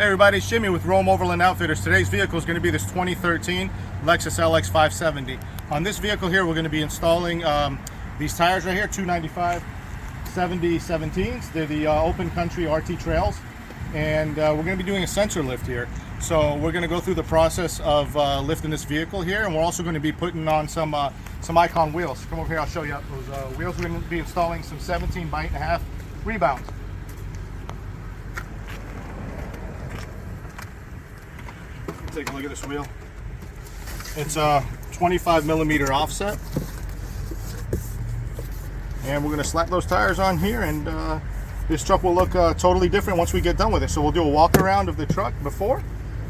Hey everybody, it's Jimmy with Rome Overland Outfitters. Today's vehicle is going to be this 2013 Lexus LX570. On this vehicle here, we're going to be installing these tires right here, 295 70 17s. They're the open country RT trails, and we're going to be doing a sensor lift here. So we're going to go through the process of lifting this vehicle here, and we're also going to be putting on some Icon wheels. Come over here, I'll show you those wheels. We're going to be installing some 17 by 8.5 rebounds. Take a look at this wheel. It's a 25 millimeter offset, and we're going to slap those tires on here, and this truck will look totally different once we get done with it. So we'll do a walk around of the truck before,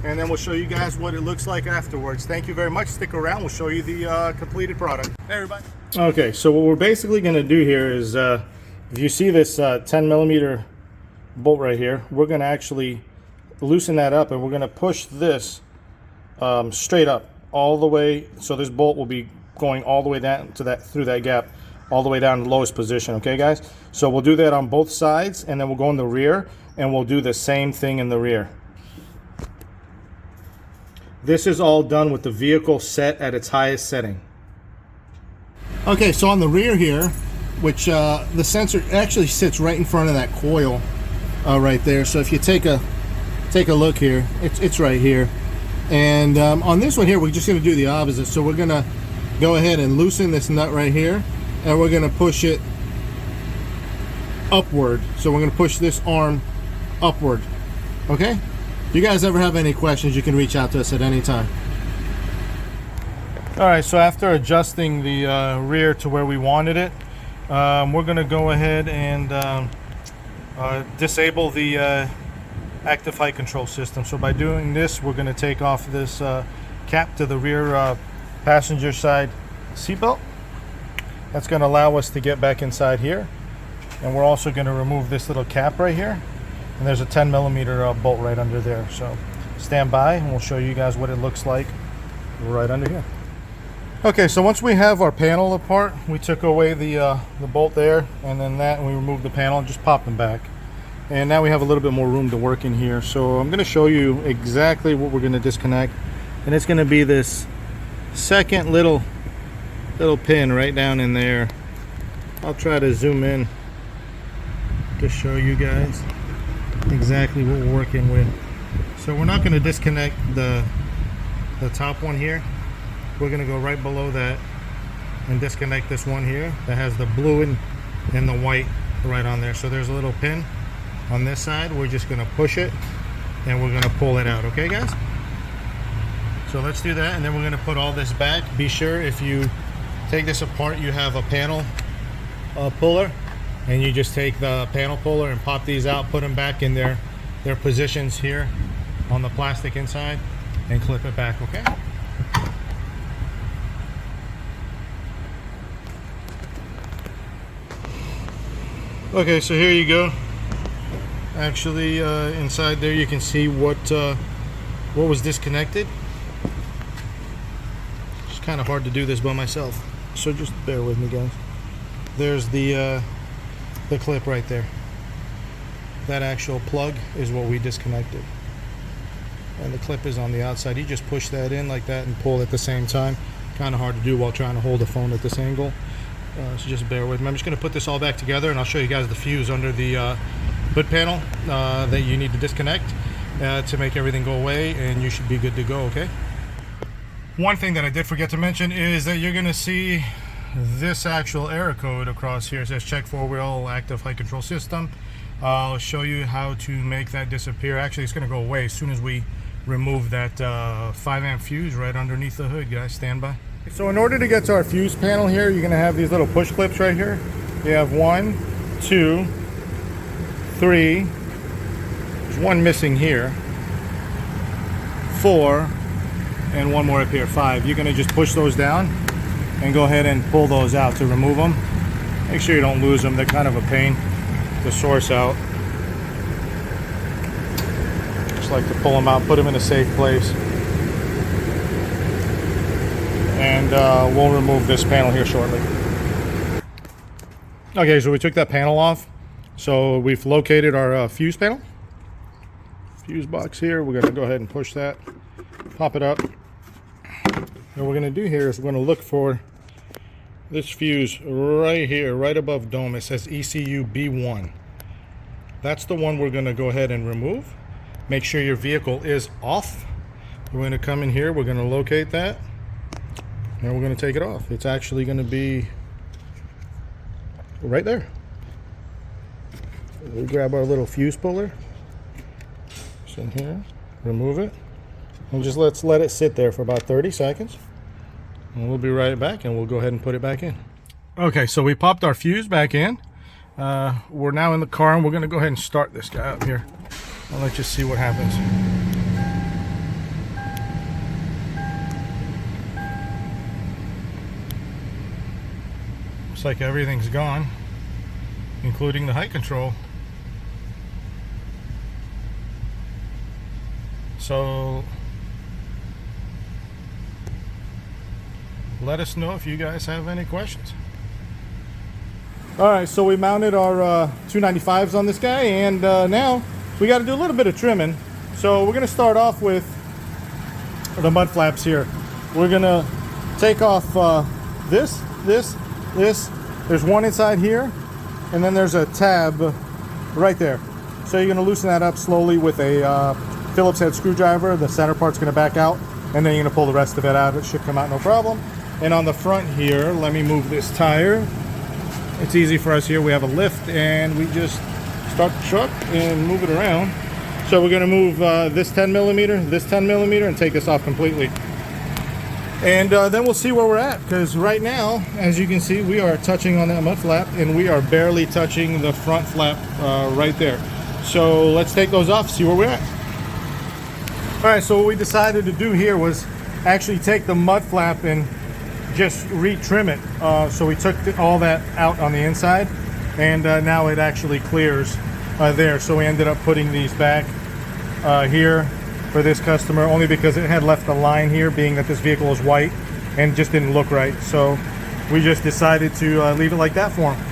and then we'll show you guys what it looks like afterwards. Thank you very much. Stick around, we'll show you the completed product. Hey everybody. Okay, so what we're basically going to do here is if you see this 10 millimeter bolt right here, we're going to actually loosen that up, and we're going to push this straight up all the way, so this bolt will be going all the way down to that, through that gap, all the way down to the lowest position. Okay guys, so we'll do that on both sides, and then we'll go in the rear and we'll do the same thing in the rear. This is all done with the vehicle set at its highest setting. Okay, so on the rear here, which the sensor actually sits right in front of that coil right there. So if you take a look here, it's right here. And on this one here, we're just going to do the opposite. So we're going to go ahead and loosen this nut right here, and we're going to push it upward. So we're going to push this arm upward. Okay? If you guys ever have any questions, you can reach out to us at any time. Alright, so after adjusting the rear to where we wanted it, we're going to go ahead and disable the active height control system. So by doing this, we're going to take off this cap to the rear passenger side seatbelt. That's going to allow us to get back inside here, and we're also going to remove this little cap right here, and there's a 10 millimeter bolt right under there. So stand by and we'll show you guys what it looks like right under here. Okay, so once we have our panel apart, we took away the bolt there, and then that, and we removed the panel and just popped them back. And now we have a little bit more room to work in here. So I'm going to show you exactly what we're going to disconnect. And it's going to be this second little pin right down in there. I'll try to zoom in to show you guys exactly what we're working with. So we're not going to disconnect the top one here. We're going to go right below that and disconnect this one here that has the blue and the white right on there. So there's a little pin on this side. We're just going to push it and we're going to pull it out. Okay guys, so let's do that, and then we're going to put all this back. Be sure if you take this apart, you have a panel puller, and you just take the panel puller and pop these out, put them back in their positions here on the plastic inside, and clip it back. Okay, okay, so here you go. Actually, inside there you can see what was disconnected. It's kind of hard to do this by myself, so just bear with me guys. There's the clip right there. That actual plug is what we disconnected, and the clip is on the outside. You just push that in like that and pull at the same time. Kind of hard to do while trying to hold the phone at this angle, so just bear with me. I'm just going to put this all back together, and I'll show you guys the fuse under the hood panel that you need to disconnect to make everything go away, and you should be good to go. Okay, one thing that I did forget to mention is that you're going to see this actual error code across here. It says check 4-wheel active height control system. I'll show you how to make that disappear. Actually, it's going to go away as soon as we remove that 5-amp fuse right underneath the hood. Guys, stand by. So in order to get to our fuse panel here, you're going to have these little push clips right here. You have 1, 2, 3, there's one missing here, 4, and one more up here, 5. You're going to just push those down and go ahead and pull those out to remove them. Make sure you don't lose them. They're kind of a pain to source out. Just like to pull them out, put them in a safe place. And we'll remove this panel here shortly. Okay, so we took that panel off. So we've located our fuse panel. fuse box here. We're going to go ahead and push that, pop it up. And what we're going to do here is we're going to look for this fuse right here, right above dome. It says ECU B1. That's the one we're going to go ahead and remove. Make sure your vehicle is off. We're going to come in here, we're going to locate that, and we're going to take it off. It's actually going to be right there. We grab our little fuse puller. It's in here. Remove it. And just let's let it sit there for about 30 seconds. And we'll be right back, and we'll go ahead and put it back in. Okay, so we popped our fuse back in. We're now in the car, and we're going to go ahead and start this guy up here. I'll let you see what happens. Looks like everything's gone, including the height control. So let us know if you guys have any questions. All right, so we mounted our 295s on this guy, and now we got to do a little bit of trimming. So we're going to start off with the mud flaps here. We're going to take off this. There's one inside here, and then there's a tab right there. So you're going to loosen that up slowly with a Phillips head screwdriver. The center part's going to back out, and then you're going to pull the rest of it out. It should come out no problem. And on the front here, let me move this tire. It's easy for us here. We have a lift, and we just start the truck and move it around. So we're going to move this 10 millimeter, and take this off completely. And then we'll see where we're at, because right now, as you can see, we are touching on that mud flap, and we are barely touching the front flap right there. So let's take those off, see where we're at. All right, so what we decided to do here was actually take the mud flap and just retrim it. So we took all that out on the inside, and now it actually clears there. So we ended up putting these back here for this customer, only because it had left a line here, being that this vehicle is white and just didn't look right. So we just decided to leave it like that for him.